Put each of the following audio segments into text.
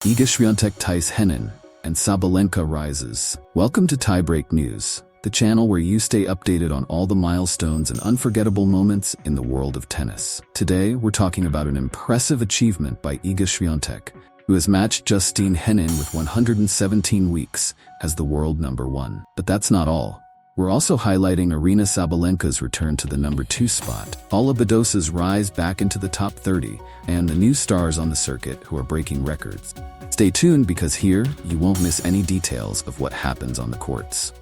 Iga Swiatek ties Henin, and Sabalenka rises. Welcome to Tiebreak News, the channel where you stay updated on all the milestones and unforgettable moments in the world of tennis. Today, we're talking about an impressive achievement by Iga Swiatek, who has matched Justine Henin with 117 weeks as the world number one. But that's not all. We're also highlighting Aryna Sabalenka's return to the number 2 spot, Alamy Badosa's rise back into the top 30, and the new stars on the circuit who are breaking records. Stay tuned because here, you won't miss any details of what happens on the courts.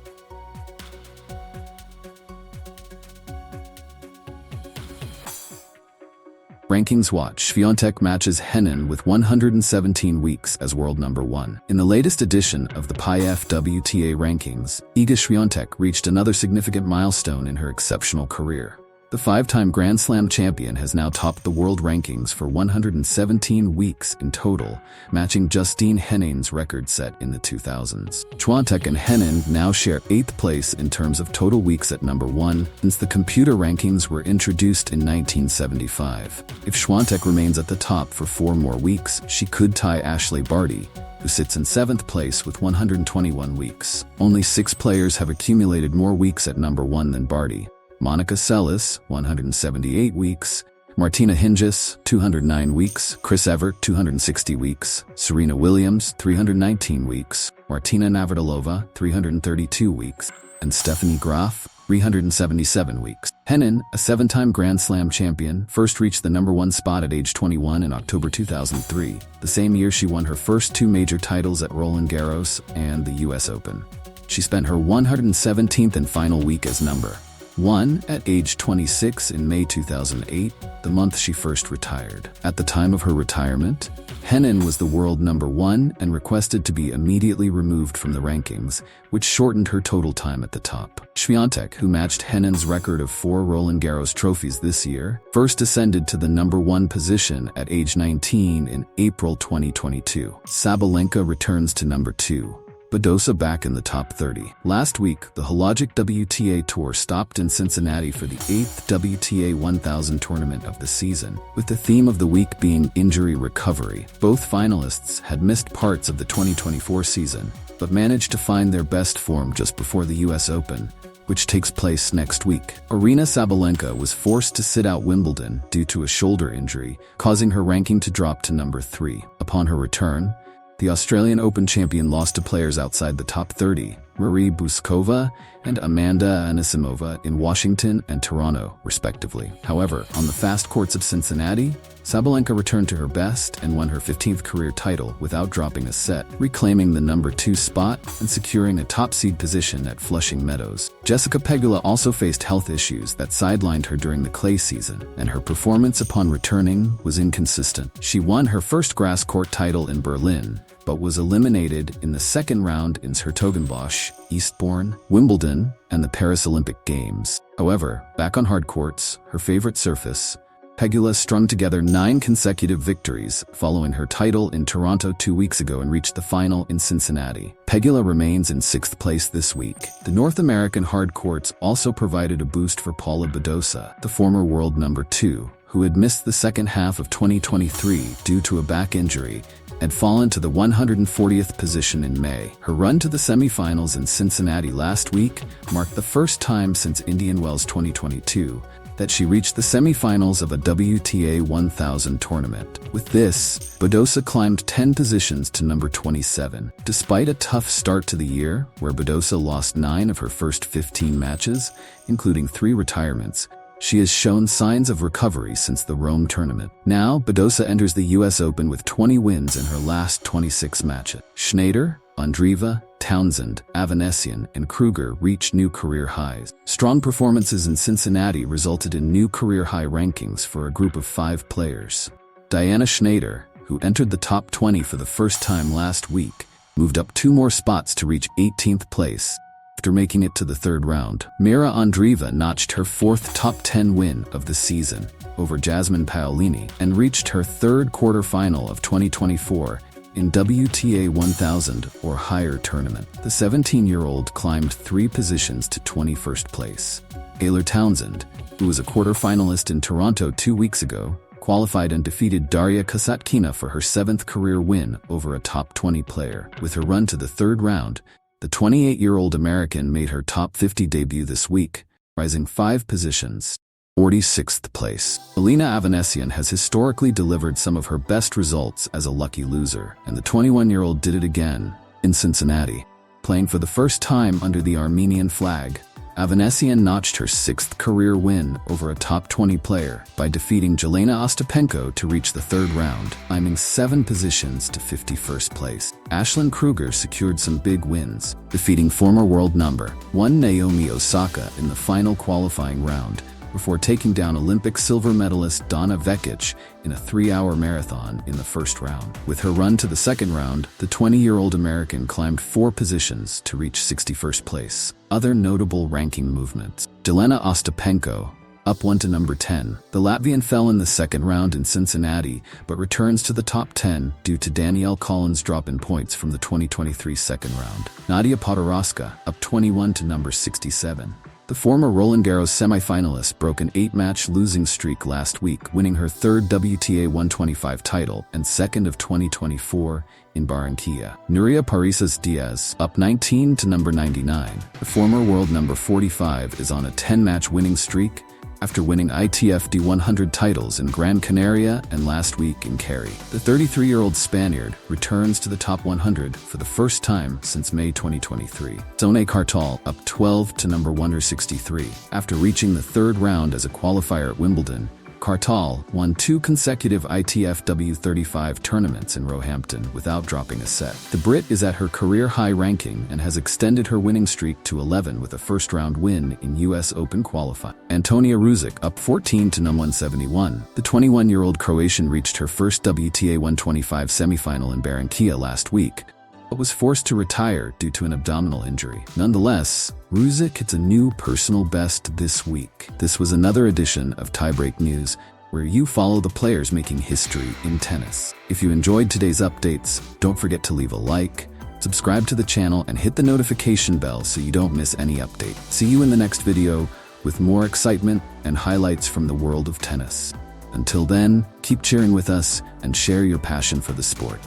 Rankings Watch. Swiatek matches Henin with 117 weeks as world number 1. In the latest edition of the WTA rankings, Iga Swiatek reached another significant milestone in her exceptional career. The 5-time Grand Slam champion has now topped the world rankings for 117 weeks in total, matching Justine Henin's record set in the 2000s. Swiatek and Henin now share 8th place in terms of total weeks at number 1 since the computer rankings were introduced in 1975. If Swiatek remains at the top for 4 more weeks, she could tie Ashleigh Barty, who sits in 7th place with 121 weeks. Only 6 players have accumulated more weeks at number 1 than Barty: Monica Seles, 178 weeks, Martina Hingis, 209 weeks, Chris Evert, 260 weeks, Serena Williams, 319 weeks, Martina Navratilova, 332 weeks, and Stephanie Graf, 377 weeks. Henin, a 7-time Grand Slam champion, first reached the number 1 spot at age 21 in October 2003, the same year she won her first 2 major titles at Roland Garros and the US Open. She spent her 117th and final week as number 1 at age 26 in May 2008, the month she first retired. At the time of her retirement, Henin was the world number 1 and requested to be immediately removed from the rankings, which shortened her total time at the top. Swiatek, who matched Henin's record of 4 Roland Garros trophies this year, first ascended to the number 1 position at age 19 in April 2022. Sabalenka returns to number 2. Badosa back in the top 30. Last week, the Hologic WTA Tour stopped in Cincinnati for the 8th WTA 1000 tournament of the season, with the theme of the week being injury recovery. Both finalists had missed parts of the 2024 season, but managed to find their best form just before the US Open, which takes place next week. Aryna Sabalenka was forced to sit out Wimbledon due to a shoulder injury, causing her ranking to drop to number 3. Upon her return, the Australian Open champion lost to players outside the top 30, Marie Buskova and Amanda Anisimova in Washington and Toronto, respectively. However, on the fast courts of Cincinnati, Sabalenka returned to her best and won her 15th career title without dropping a set, reclaiming the number 2 spot and securing a top seed position at Flushing Meadows. Jessica Pegula also faced health issues that sidelined her during the clay season, and her performance upon returning was inconsistent. She won her first grass court title in Berlin, but was eliminated in the second round in 's-Hertogenbosch, Eastbourne, Wimbledon, and the Paris Olympic Games. However, back on hard courts, her favorite surface, Pegula strung together 9 consecutive victories following her title in Toronto 2 weeks ago and reached the final in Cincinnati. Pegula remains in 6th place this week. The North American hard courts also provided a boost for Paula Badosa, the former world number 2, who had missed the second half of 2023 due to a back injury, had fallen to the 140th position in May. Her run to the semifinals in Cincinnati last week marked the first time since Indian Wells 2022 that she reached the semifinals of a WTA 1000 tournament. With this, Badosa climbed 10 positions to number 27. Despite a tough start to the year, where Badosa lost 9 of her first 15 matches, including 3 retirements, she has shown signs of recovery since the Rome tournament. Now, Badosa enters the US Open with 20 wins in her last 26 matches. Schneider, Andreeva, Townsend, Avanesian, and Kruger reached new career highs. Strong performances in Cincinnati resulted in new career high rankings for a group of 5 players. Diana Schneider, who entered the top 20 for the first time last week, moved up 2 more spots to reach 18th place. After making it to the 3rd round, Mira Andreeva notched her 4th top 10 win of the season over Jasmine Paolini and reached her 3rd quarterfinal of 2024 in WTA 1000 or higher tournament. The 17-year-old climbed 3 positions to 21st place. Taylor Townsend, who was a quarterfinalist in Toronto 2 weeks ago, qualified and defeated Daria Kasatkina for her 7th career win over a top 20 player. With her run to the 3rd round, the 28-year-old American made her top 50 debut this week, rising 5 positions, 46th place. Elena Avanesian has historically delivered some of her best results as a lucky loser, and the 21-year-old did it again in Cincinnati. Playing for the first time under the Armenian flag, Avanesian notched her 6th career win over a top 20 player by defeating Jelena Ostapenko to reach the 3rd round, climbing 7 positions to 51st place. Ashlyn Kruger secured some big wins, defeating former world number 1 Naomi Osaka in the final qualifying round, before taking down Olympic silver medalist Donna Vekic in a 3-hour marathon in the 1st round. With her run to the 2nd round, the 20-year-old American climbed 4 positions to reach 61st place. Other notable ranking movements: Jelena Ostapenko, up 1 to number 10. The Latvian fell in the 2nd round in Cincinnati, but returns to the top 10 due to Danielle Collins' drop in points from the 2023 2nd round. Nadia Podoroska, up 21 to number 67. The former Roland Garros semifinalist broke an 8-match losing streak last week, winning her 3rd WTA 125 title and 2nd of 2024 in Barranquilla. Nuria Parisas Diaz, up 19 to number 99. The former world number 45 is on a 10-match winning streak after winning ITF D100 titles in Gran Canaria and last week in Cary. The 33-year-old Spaniard returns to the top 100 for the first time since May 2023. Zone Kartal, up 12 to number 163. After reaching the 3rd round as a qualifier at Wimbledon, Kartal won 2 consecutive ITF W35 tournaments in Roehampton without dropping a set. The Brit is at her career-high ranking and has extended her winning streak to 11 with a first-round win in US Open qualifying. Antonia Ruzic, up 14 to number 171. The 21-year-old Croatian reached her first WTA 125 semifinal in Barranquilla last week, but was forced to retire due to an abdominal injury. Nonetheless, Ruzic hits a new personal best this week. This was another edition of Tiebreak News, where you follow the players making history in tennis. If you enjoyed today's updates, don't forget to leave a like, subscribe to the channel, and hit the notification bell so you don't miss any update. See you in the next video with more excitement and highlights from the world of tennis. Until then, keep cheering with us and share your passion for the sport.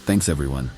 Thanks, everyone.